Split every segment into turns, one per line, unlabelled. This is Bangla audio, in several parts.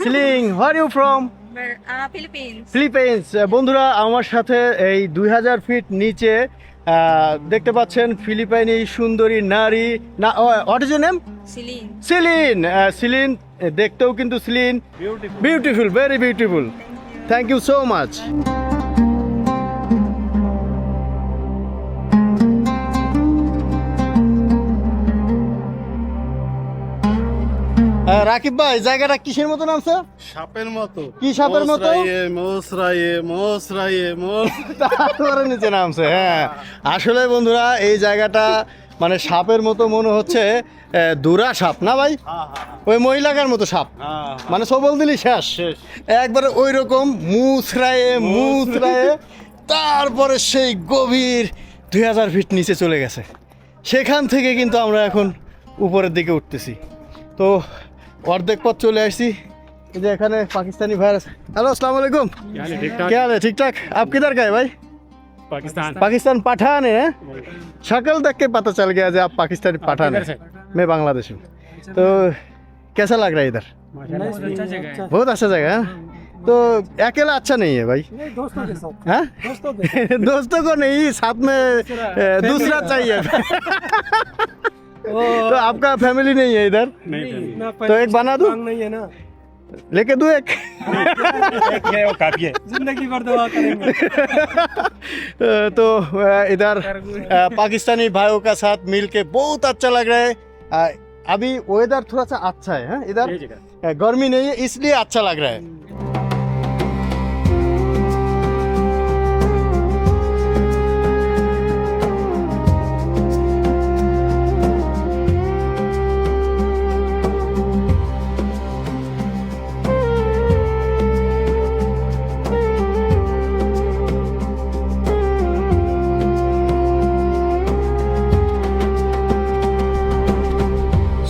Ceiling, where are you from?
Philippines.
Philippines. বন্ধুরা আমার সাথে এই 2000 ফিট নিচে দেখতে পাচ্ছেন ফিলিপাইনি সুন্দরী নারী না, what is your name?
Celine.
Celine. Celine দেখতেও কিন্তু Celine beautiful, very beautiful. Thank you so much. Rakib ভাই, জায়গাটা কিসের মতো নামছে?
সাপের মতো।
কি সাপের মতো?
মোসরাইয়ে
তারপরে নিচে নামছে। হ্যাঁ, আসলে বন্ধুরা এই জায়গাটা মানে সাপের মতো মনে হচ্ছে, দুরা সাপ না ভাই, ওই মহিলাকার মতো সাপ, মানে সবল দিলি শেষ একবারে ওই রকম মুচড়ায়ে তারপরে সেই গভীর 2000 ফিট নিচে চলে গেছে। সেখান থেকে কিন্তু আমরা এখন উপরের দিকে উঠতেছি। তো অর্ধেক পথ চলে আসছি। এই যে এখানে পাকিস্তানি ভাই আছে। हेलो अस्सलाम वालेकुम, क्या हाल है? ठीक ठाक। आप किधर का है भाई? पाकिस्तान पठान है। शक्ल देख के पता चल गया कि आप पाकिस्तानी पठान है। मैं बांग्लादेश हूँ। तो कैसा लग रहा है इधर? बहुत अच्छा जगह है। तो अकेला अच्छा नहीं है भाई,
दोस्तों के साथ।
हाँ? दोस्तों को नहीं, साथ में दूसरा चाहिए। तो आपका फैमिली नहीं है इधर? तो एक बना दूं?
नहीं है ना,
लेके दूं एक?
काफी है।
जिंदगी भर दुआ करेंगे।
तो इधर पाकिस्तानी भाइयों का साथ मिल के बहुत अच्छा लग रहा है। अभी वेदर थोड़ा सा अच्छा है, हाँ? इधर गर्मी नहीं है इसलिए अच्छा लग रहा है।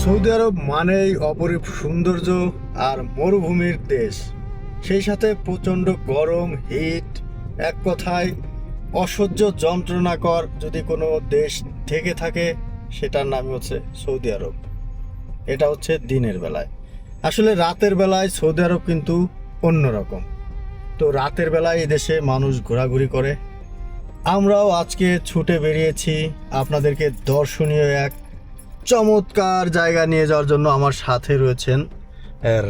সৌদি আরব মানেই অপরূপ সৌন্দর্য আর মরুভূমির দেশ, সেই সাথে প্রচণ্ড গরম, হিট, এক কথায় অসহ্য যন্ত্রণাকর যদি কোনো দেশ থেকে থাকে সেটার নাম হচ্ছে সৌদি আরব। এটা হচ্ছে দিনের বেলায়। আসলে রাতের বেলায় সৌদি আরব কিন্তু অন্যরকম। তো রাতের বেলায় এই দেশে মানুষ ঘোরাঘুরি করে। আমরাও আজকে ছুটে বেরিয়েছি আপনাদেরকে দর্শনীয় এক চমৎকার জায়গা নিয়ে যাওয়ার জন্য। আমার সাথে রয়েছেন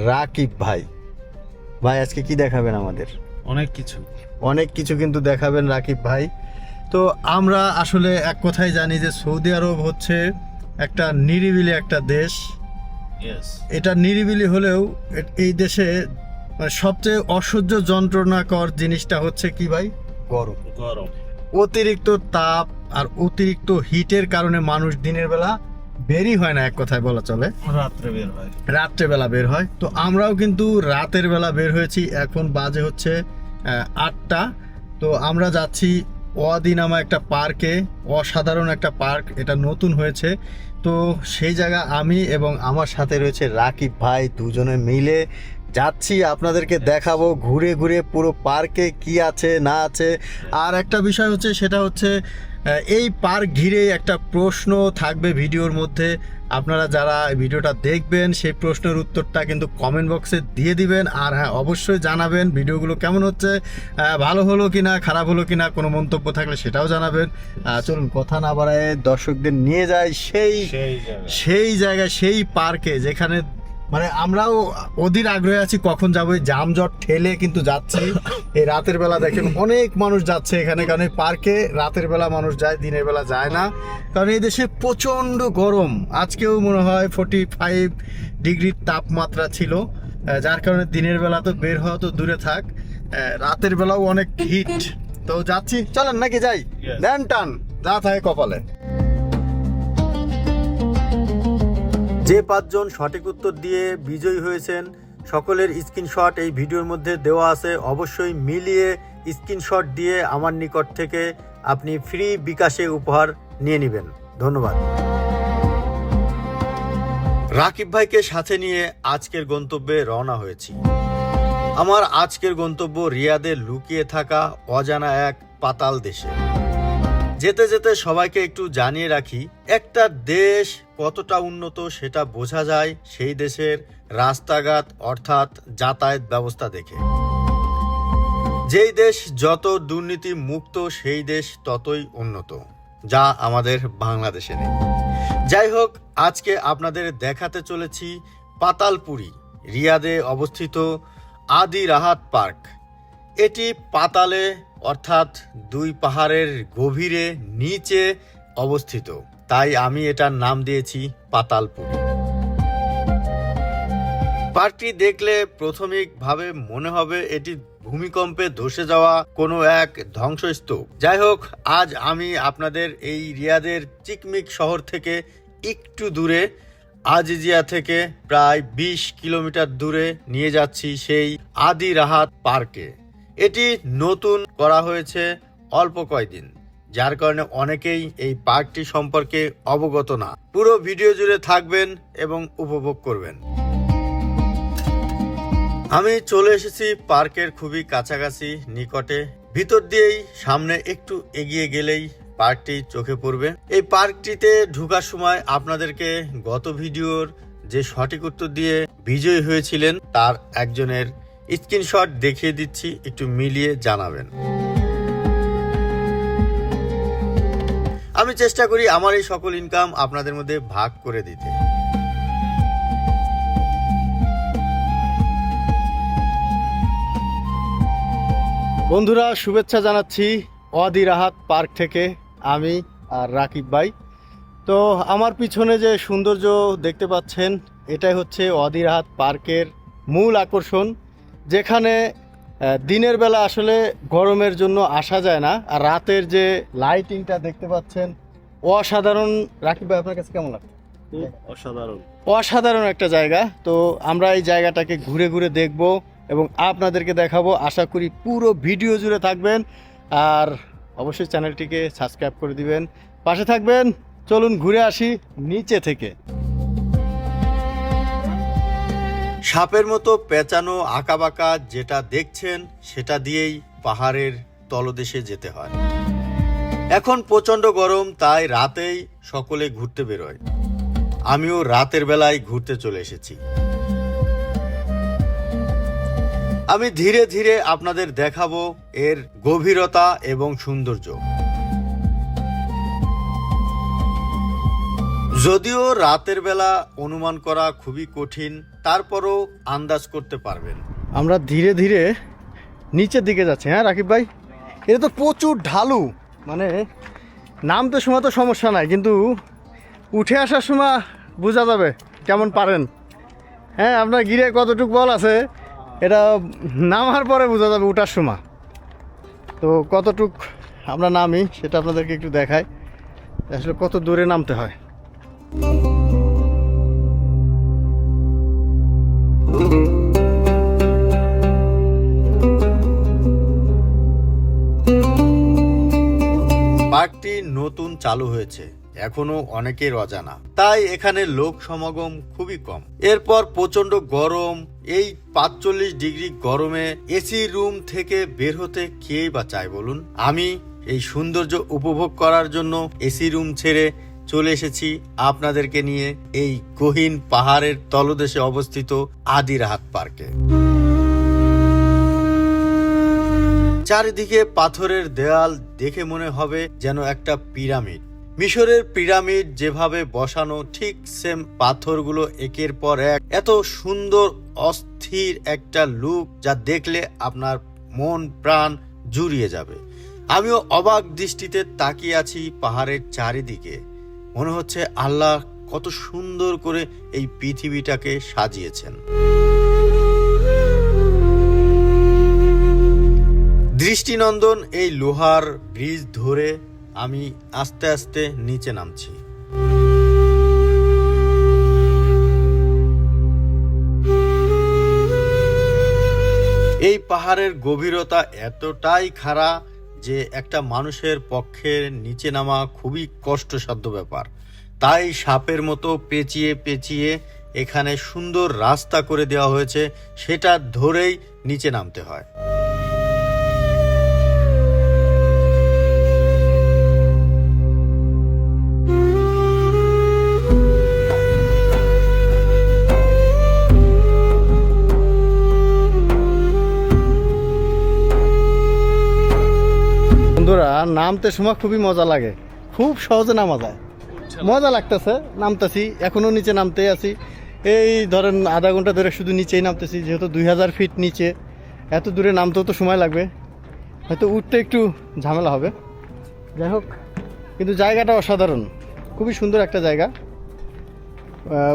রাকিব ভাই। ভাই আজকে কি দেখাবেন আমাদের? অনেক কিছু কিন্তু দেখাবেন রাকিব ভাই। তো আমরা আসলে এক কথাই জানি যে সৌদি আরব হচ্ছে একটা নিরিবিলি একটা দেশ। এটা নিরিবিলি হলেও এই দেশে মানে সবচেয়ে অসহ্য যন্ত্রণাকর জিনিসটা হচ্ছে কি ভাই? গরম। অতিরিক্ত তাপ আর অতিরিক্ত হিটের কারণে মানুষ দিনের বেলা বেরই হয় না, এক কথায় বলা চলে। রাত্রেবেলা বের হয়। তো আমরাও কিন্তু রাতের বেলা বের হয়েছি। এখন বাজে হচ্ছে 8টা। তো আমরা যাচ্ছি ওয়াদি নামা একটা পার্কে, অসাধারণ একটা পার্ক, এটা নতুন হয়েছে। তো সেই জায়গা আমি এবং আমার সাথে রয়েছে রাকিব ভাই, দুজনে মিলে যাচ্ছি, আপনাদেরকে দেখাবো ঘুরে ঘুরে পুরো পার্কে কি আছে না আছে। আর একটা বিষয় হচ্ছে, সেটা হচ্ছে এই পার্ক ঘিরে একটা প্রশ্ন থাকবে ভিডিওর মধ্যে। আপনারা যারা ভিডিওটা দেখবেন সেই প্রশ্নের উত্তরটা কিন্তু কমেন্ট বক্সে দিয়ে দিবেন। আর হ্যাঁ, অবশ্যই জানাবেন ভিডিওগুলো কেমন হচ্ছে, ভালো হলো কিনা, খারাপ হলো কিনা, কোনো মন্তব্য থাকলে সেটাও জানাবেন। চলুন কথা না বাড়ায় দর্শকদের নিয়ে যাই সেই জায়গায়, সেই পার্কে, যেখানে মানে আমরাও অধীর আগ্রহে আছি কখন যাবো। জামজট ঠেলে কিন্তু যাচ্ছি। এই রাতের বেলা দেখেন অনেক মানুষ যাচ্ছে এখানে, কারণ এই পার্কে রাতের বেলা মানুষ যায়, দিনের বেলা যায় না। কারণ এই দেশে প্রচণ্ড গরম। আজকেও মনে হয় 45 ডিগ্রির তাপমাত্রা ছিল, যার কারণে দিনের বেলা তো বের হওয়া তো দূরে থাক, রাতের বেলাও অনেক হিট। তো যাচ্ছি, চলেন নাকি যাই? দেন টান, যা থাকে কপালে। যে 5 জন সঠিক উত্তর দিয়ে বিজয়ী হয়েছেন সকলের স্ক্রিনশট এই ভিডিওর মধ্যে দেওয়া আছে। অবশ্যই মিলিয়ে স্ক্রিনশট দিয়ে আমার নিকট থেকে আপনি ফ্রি বিকাশে উপহার নিয়ে নেবেন। ধন্যবাদ। রাকিব ভাইকে সাথে নিয়ে আজকের গন্তব্যে রওনা হয়েছি। আমার আজকের গন্তব্য রিয়াদে লুকিয়ে থাকা অজানা এক পাতাল দেশে। যেতে যেতে সবাইকে একটু জানিয়ে রাখি, একটা দেশ কতটা উন্নত সেটা বোঝা যায় সেই দেশের রাস্তাঘাট অর্থাৎ যাতায়াত ব্যবস্থা দেখে। যেই দেশ যত দুর্নীতি মুক্ত সেই দেশ ততই উন্নত, যা আমাদের বাংলাদেশে নেই। যাই হোক, আজকে আপনাদের দেখাতে চলেছি পাতালপুরি, রিয়াদে অবস্থিত আদি রাহাত পার্ক। এটি পাতালে অর্থাৎ দুই পাহাড়ের গভীরে নিচে অবস্থিত, তাই আমি এটার নাম দিয়েছি পাতালপুরি। পার্কটি দেখলে প্রাথমিকভাবে মনে হবে এটি ভূমিকম্পে ধসে যাওয়া কোনো এক ধ্বংসস্তূপ। যাই হোক, আজ আমি আপনাদের এই রিয়াদের চিকমিক শহর থেকে একটু দূরে আজিজিয়া থেকে প্রায় 20 কিলোমিটার দূরে নিয়ে যাচ্ছি সেই আদি রাহাত পার্কে। এটি নতুন করা হয়েছে অল্প কয়েকদিন, যার কারণে অনেকেই এই পার্কটি সম্পর্কে অবগত না। পুরো ভিডিও জুড়ে থাকবেন এবং উপভোগ করবেন। আমি চলে এসেছি পার্কের খুবই কাছাকাছি নিকটে। ভিতর দিয়েই সামনে একটু এগিয়ে গেলেই পার্কটি চোখে পড়বে। এই পার্কটিতে ঢোকার সময় আপনাদেরকে গত ভিডিওর যে সঠিক উত্তর দিয়ে বিজয়ী হয়েছিলেন তার একজনের স্ক্রিনশট দেখিয়ে দিচ্ছি, একটু মিলিয়ে জানাবেন। আমি চেষ্টা করি আমার এই সকল ইনকাম আপনাদের মধ্যে ভাগ করে দিতে। বন্ধুরা, শুভেচ্ছা জানাচ্ছি আদি রাহাত পার্ক থেকে আমি আর রাকিব ভাই। তো আমার পিছনে যে সৌন্দর্য দেখতে পাচ্ছেন এটাই হচ্ছে আদি রাহাত পার্কের মূল আকর্ষণ, যেখানে দিনের বেলা আসলে গরমের জন্য আসা যায় না, আর রাতের যে লাইটিংটা দেখতে পাচ্ছেন অসাধারণ। রাকিব ভাই, আপনার কাছে কেমন লাগছে? অসাধারণ একটা জায়গা। তো আমরা এই জায়গাটাকে ঘুরে ঘুরে দেখব এবং আপনাদেরকে দেখাবো। আশা করি পুরো ভিডিও জুড়ে থাকবেন, আর অবশ্যই চ্যানেলটিকে সাবস্ক্রাইব করে দিবেন, পাশে থাকবেন। চলুন ঘুরে আসি নিচে থেকে। সাপের মতো পেঁচানো আঁকাবাঁকা যেটা দেখছেন সেটা দিয়েই পাহাড়ের তলদেশে যেতে হয়। এখন প্রচণ্ড গরম, তাই রাতেই সকলে ঘুরতে বেরোয়। আমিও রাতের বেলায় ঘুরতে চলে এসেছি। আমি ধীরে ধীরে আপনাদের দেখাবো এর গভীরতা এবং সৌন্দর্য। যদিও রাতের বেলা অনুমান করা খুবই কঠিন, তারপরও আন্দাজ করতে পারবেন। আমরা ধীরে ধীরে নিচের দিকে যাচ্ছি। হ্যাঁ রাকিব ভাই, এটা তো প্রচুর ঢালু, মানে নামতে সময় তো সমস্যা নাই, কিন্তু উঠে আসার সময় বোঝা যাবে কেমন পারেন। হ্যাঁ, আপনার গিরে কতটুকু বল আছে এটা নামার পরে বোঝা যাবে উঠার সময়। তো কতটুক আমরা নামি সেটা আপনাদেরকে একটু দেখাই, আসলে কত দূরে নামতে হয়। পার্কটি নতুন চালু হয়েছে, এখনো অনেকের অজানা, তাই এখানে লোক সমাগম খুবই কম। এরপর প্রচন্ড গরম, এই 45 ডিগ্রি গরমে এসি রুম থেকে বের হতে কে বা চায় বলুন? আমি এই সৌন্দর্য উপভোগ করার জন্য এসি রুম ছেড়ে চলে এসেছি আপনাদেরকে নিয়ে এই গহীন পাহাড়ের তলদেশে অবস্থিত আদি রাহাত পার্কে। চারিদিকে পাথরের দেয়াল দেখে মনে হবে যেন একটা পিরামিড। মিশরের পিরামিড যেভাবে বসানো ঠিক সেম পাথরগুলো একের পর এক, এত সুন্দর অস্থির একটা লুক যা দেখলে আপনার মন প্রাণ জুড়িয়ে যাবে। আমিও অবাক দৃষ্টিতে তাকিয়ে আছি পাহাড়ের চারিদিকে। মনে হচ্ছে আল্লাহ কত সুন্দর করে এই পৃথিবীটাকে সাজিয়েছেন। দৃষ্টিনন্দন এই লোহার ব্রিজ ধরে আমি আস্তে আস্তে নিচে নামছি। এই পাহাড়ের গভীরতা এতটাই খাড়া যে একটা মানুষের পক্ষে নিচে নামা খুবই কষ্টসাধ্য ব্যাপার। তাই সাপের মতো পেঁচিয়ে পেঁচিয়ে এখানে সুন্দর রাস্তা করে দেওয়া হয়েছে, সেটা ধরেই নিচে নামতে হয়। আর নামতে সময় খুবই মজা লাগে, খুব সহজে নামা যায়, মজা লাগতেছে। নামতেছি, এখনো নিচে নামতেই আছি। এই ধরেন আধা ঘন্টা ধরে শুধু নিচেই নামতেছি, যেহেতু 2000 ফিট নিচে, এত দূরে নামতেও তো সময় লাগবে, হয়তো উঠতে একটু ঝামেলা হবে। যাই হোক, কিন্তু জায়গাটা অসাধারণ, খুবই সুন্দর একটা জায়গা,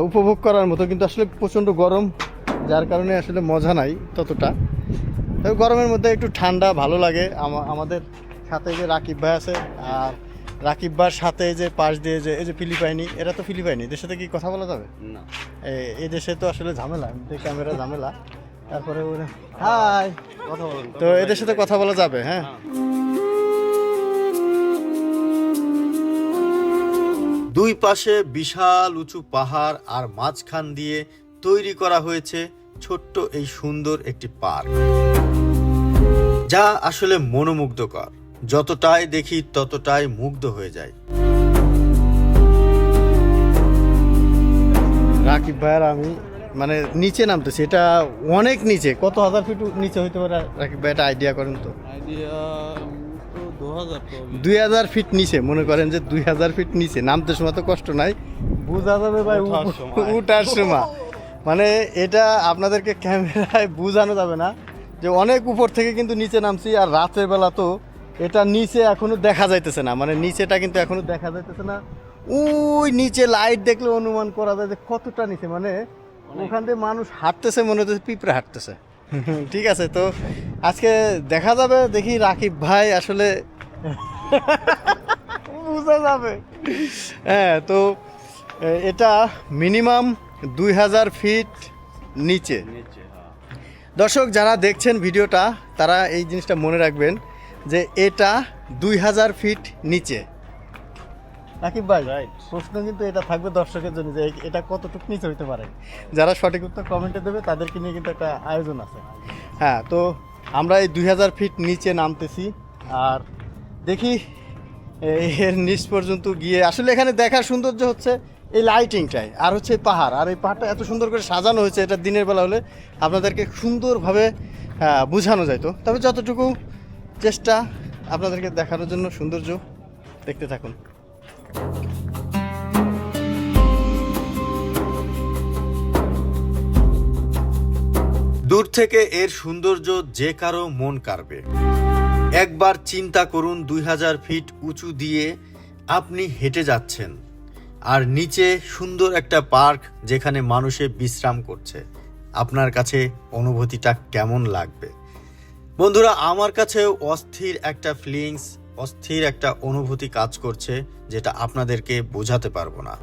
উপভোগ করার মতো। কিন্তু আসলে প্রচণ্ড গরম, যার কারণে আসলে মজা নাই ততটা। তবে গরমের মধ্যে একটু ঠান্ডা ভালো লাগে। আমাদের সাথে যে রাকিব ভাই আছে, আর রাকিব ভাইয়ের সাথে যে পাশ দিয়ে যে এই যে ফিলিপাইনি, এরা তো ফিলিপাইনি, এদের সাথে কি কথা বলা যাবে
না,
এই দেশে তো আসলে ঝামেলা, ক্যামেরা ঝামেলা। তারপরে হাই,
কথা বলেন
তো এদের সাথে কথা বলা যাবে। হ্যাঁ, দুই পাশে বিশাল উঁচু পাহাড়, আর মাঝখান দিয়ে তৈরি করা হয়েছে ছোট্ট এই সুন্দর একটি পার্ক, যা আসলে মনোমুগ্ধকর। যতটাই দেখি ততটাই মুগ্ধ হয়ে যায়। রাকিব ভাইয়ের আমি মানে নিচে নামতেছি, এটা অনেক নিচে, কত হাজার ফিট নিচে হইতে পারে রাকিব ভাই, এটা আইডিয়া করেন তো।
আইডিয়া তো 2000 তো
2000 ফিট নিচে, মনে করেন যে 2000 ফিট নিচে নামতে সময় তো কষ্ট নাই, বোঝা যাবে ভাই উঠার সময়। মানে এটা আপনাদেরকে ক্যামেরায় বোঝানো যাবে না যে অনেক উপর থেকে কিন্তু নিচে নামছি। আর রাতের বেলা তো এটা নিচে এখনো দেখা যাইতেছে না, মানে নিচেটা কিন্তু এখনো দেখা যাইতেছে না। ওই নিচে লাইট দেখলে অনুমান করা যায় যে কতটা নিচে, মানে ওখান থেকে মানুষ হাঁটতেছে, মনে হচ্ছে পিঁপড়ে হাঁটতেছে। ঠিক আছে, তো আজকে দেখা যাবে, দেখি রাকিব ভাই আসলে বোঝা যাবে। হ্যাঁ, তো এটা মিনিমাম 2000 ফিট নিচে।
নিচে, হ্যাঁ।
দর্শক যারা দেখছেন ভিডিওটা, তারা এই জিনিসটা মনে রাখবেন যে এটা 2000 ফিট নিচে। রাকিব ভাই,
Right.
প্রশ্ন কিন্তু এটা থাকবে দর্শকের জন্য যে এটা কতটুকু নিচে হইতে পারে। যারা সঠিক উত্তর কমেন্টে দেবে তাদেরকে নিয়ে কিন্তু একটা আয়োজন আছে। হ্যাঁ, তো আমরা এই 2000 ফিট নিচে নামতেছি, আর দেখি এর নিচ পর্যন্ত গিয়ে আসলে এখানে দেখার সৌন্দর্য হচ্ছে এই লাইটিংটাই, আর হচ্ছে এই পাহাড়। আর এই পাহাড়টা এত সুন্দর করে সাজানো হয়েছে, এটা দিনের বেলা হলে আপনাদেরকে সুন্দরভাবে বোঝানো যাইতো। তবে যতটুকু চেষ্টা আপনাদেরকে দেখানোর জন্য, সৌন্দর্য দেখতে থাকুন। দূর থেকে এর সৌন্দর্য যে কারো মন কাড়বে। একবার চিন্তা করুন, 2000 ফিট উঁচু দিয়ে আপনি হেঁটে যাচ্ছেন, আর নিচে সুন্দর একটা পার্ক যেখানে মানুষে বিশ্রাম করছে। আপনার কাছে অনুভূতিটা কেমন লাগবে? বন্ধুরা, আমার কাছেও অস্থির একটা ফিলিংস, অস্থির একটা অনুভূতি কাজ করছে, যেটা আপনাদেরকে বোঝাতে পারবো না।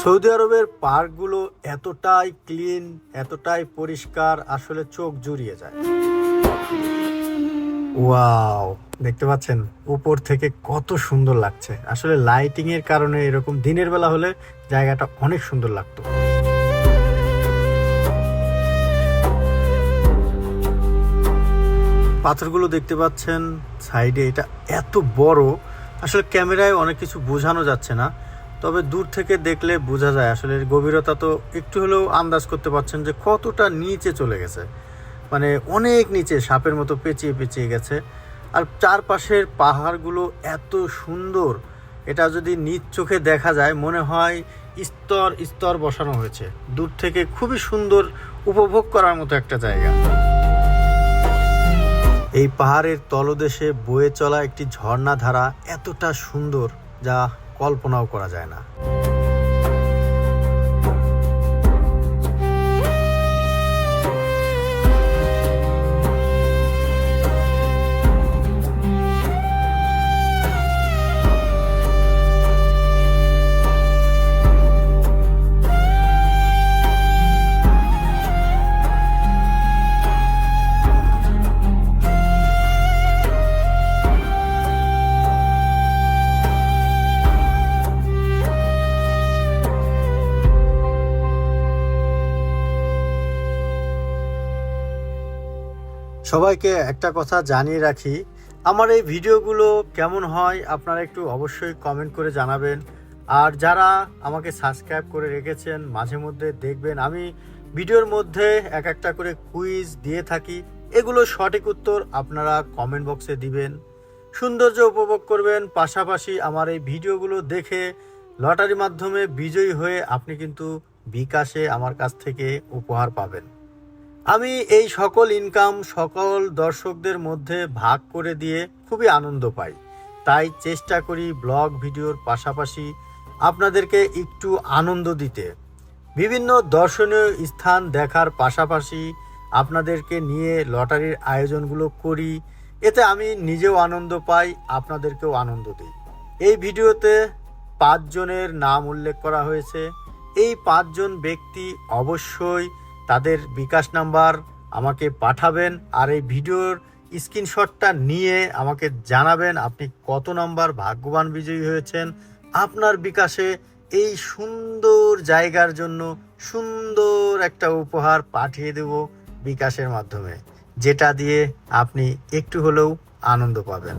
সৌদি আরবের পার্কগুলো এতটাই ক্লিন, এতটাই পরিষ্কার, আসলে চোখ জুড়িয়ে যায়। ওয়াও, দেখতে পাচ্ছেন উপর থেকে কত সুন্দর লাগছে। আসলে লাইটিং এর কারণে এরকম দিনের বেলা হলে জায়গাটা অনেক সুন্দর লাগতো। পাথরগুলো দেখতে পাচ্ছেন সাইডে, এটা এত বড়, আসলে ক্যামেরায় অনেক কিছু বোঝানো যাচ্ছে না, তবে দূর থেকে দেখলে বোঝা যায়। আসলে এর গভীরতা তো একটু হলেও আন্দাজ করতে পারছেন যে কতটা নিচে চলে গেছে, মানে অনেক নিচে, সাপের মতো পেঁচিয়ে পেঁচিয়ে গেছে। আর চারপাশের পাহাড়গুলো এত সুন্দর, এটা যদি নিজ চোখে দেখা যায় মনে হয় স্তর স্তর বসানো হয়েছে। দূর থেকে খুবই সুন্দর, উপভোগ করার মতো একটা জায়গা। এই পাহাড়ের তলদেশে বয়ে চলা একটি ঝর্ণা ধারা এতটা সুন্দর যা কল্পনাও করা যায় না। সবাইকে একটা কথা জানিয়ে রাখি, আমার এই ভিডিওগুলো কেমন হয় আপনারা একটু অবশ্যই কমেন্ট করে জানাবেন। আর যারা আমাকে সাবস্ক্রাইব করে রেখেছেন, মাঝে মধ্যে দেখবেন, আমি ভিডিওর মধ্যে এক একটা করে কুইজ দিয়ে থাকি। এগুলো সঠিক উত্তর আপনারা কমেন্ট বক্সে দিবেন, সৌন্দর্য উপভোগ করবেন। পাশাপাশি আমার এই ভিডিওগুলো দেখে লটারির মাধ্যমে বিজয়ী হয়ে আপনি কিন্তু বিকাশে আমার কাছ থেকে উপহার পাবেন। আমি এই সকল ইনকাম সকল দর্শকদের মধ্যে ভাগ করে দিয়ে খুবই আনন্দ পাই। তাই চেষ্টা করি ব্লগ ভিডিওর পাশাপাশি আপনাদেরকে একটু আনন্দ দিতে। বিভিন্ন দর্শনীয় স্থান দেখার পাশাপাশি আপনাদেরকে নিয়ে লটারির আয়োজনগুলো করি। এতে আমি নিজেও আনন্দ পাই, আপনাদেরকেও আনন্দ দিই। এই ভিডিওতে 5 জনের নাম উল্লেখ করা হয়েছে। এই 5 জন ব্যক্তি অবশ্যই তাদের বিকাশ নাম্বার আমাকে পাঠাবেন, আর এই ভিডিওর স্ক্রিনশটটা নিয়ে আমাকে জানাবেন আপনি কত নাম্বার ভাগ্যবান বিজয়ী হয়েছেন। আপনার বিকাশে এই সুন্দর জায়গার জন্য সুন্দর একটা উপহার পাঠিয়ে দেব বিকাশের মাধ্যমে, যেটা দিয়ে আপনি একটু হলেও আনন্দ পাবেন।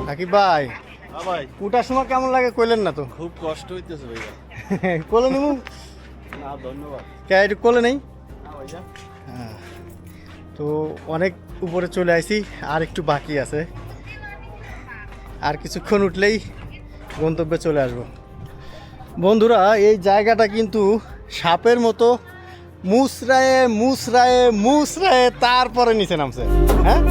সাকিব ভাই,
হ্যাঁ ভাই,
উঠার সময় কেমন লাগে কইলেন না তো?
খুব কষ্ট হইতেছে ভাইয়া।
কোলে নিমু
না ধন্যবাদ।
কে একটু কোলে নেই।
না ভাইয়া,
তো অনেক উপরে চলে আইছি, আর একটু বাকি আছে। আর কিছুক্ষণ উঠলেই গন্তব্যে চলে আসব। বন্ধুরা, এই জায়গাটা কিন্তু সাপের মতো মুসরায়ে মুসরায়ে মুসরায়ে তারপরে নিচে নামছে। হ্যাঁ,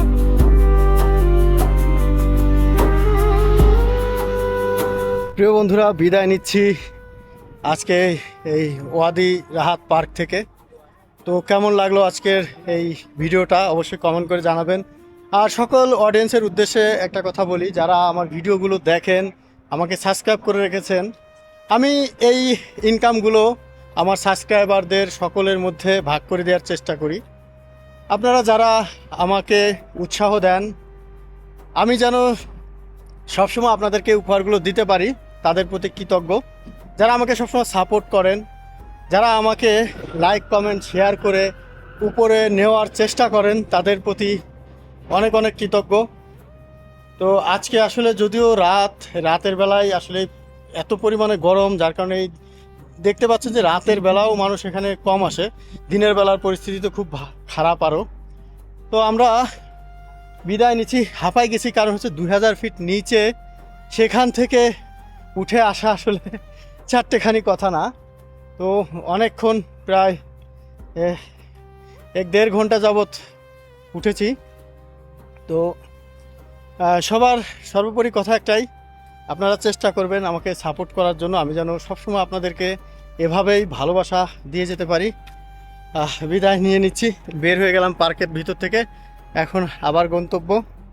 প্রিয় বন্ধুরা, বিদায় নিচ্ছি আজকে এই ওয়াদি রাহাত পার্ক থেকে। তো কেমন লাগলো আজকের এই ভিডিওটা অবশ্যই কমেন্ট করে জানাবেন। আর সকল অডিয়েন্সের উদ্দেশ্যে একটা কথা বলি, যারা আমার ভিডিওগুলো দেখেন, আমাকে সাবস্ক্রাইব করে রেখেছেন, আমি এই ইনকামগুলো আমার সাবস্ক্রাইবারদের সকলের মধ্যে ভাগ করে দেওয়ার চেষ্টা করি। আপনারা যারা আমাকে উৎসাহ দেন, আমি যেন সবসময় আপনাদেরকে উপহারগুলো দিতে পারি, তাদের প্রতি কৃতজ্ঞ। যারা আমাকে সবসময় সাপোর্ট করেন, যারা আমাকে লাইক কমেন্ট শেয়ার করে উপরে নেওয়ার চেষ্টা করেন, তাদের প্রতি অনেক অনেক কৃতজ্ঞ। তো আজকে আসলে যদিও রাতের বেলায় আসলে এত পরিমাণে গরম, যার কারণে দেখতে পাচ্ছেন যে রাতের বেলাও মানুষ এখানে কম আসে। দিনের বেলার পরিস্থিতি তো খুব খারাপ আরও। তো আমরা বিদায় নিচ্ছি। হাঁপাই গেছি, কারণ হচ্ছে 2000 ফিট নিচে, সেখান থেকে উঠে আসা আসলে চারটেখানি কথা না। তো অনেকক্ষণ, প্রায় 1-1.5 ঘন্টা যাবৎ উঠেছি। তো সবার সর্বোপরি কথা একটাই, আপনারা চেষ্টা করবেন আমাকে সাপোর্ট করার জন্য, আমি যেন সবসময় আপনাদেরকে এভাবেই ভালোবাসা দিয়ে যেতে পারি। বিদায় নিয়ে নিচ্ছি। বের হয়ে গেলাম পার্কের ভিতর থেকে, এখন আবার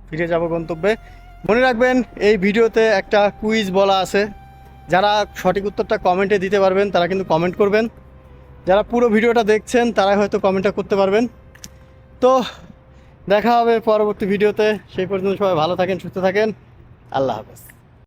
ফিরে যাব গন্তব্যে। মনে রাখবেন, এই ভিডিওতে একটা কুইজ বলা আছে, যারা সঠিক উত্তরটা কমেন্টে দিতে পারবেন তারা কিন্তু কমেন্ট করবেন। যারা পুরো ভিডিওটা দেখছেন তারা হয়তো কমেন্টটা করতে পারবেন। তো দেখা হবে পরবর্তী ভিডিওতে। সেই পর্যন্ত সবাই ভালো থাকেন, সুস্থ থাকেন। আল্লাহ হাফেজ।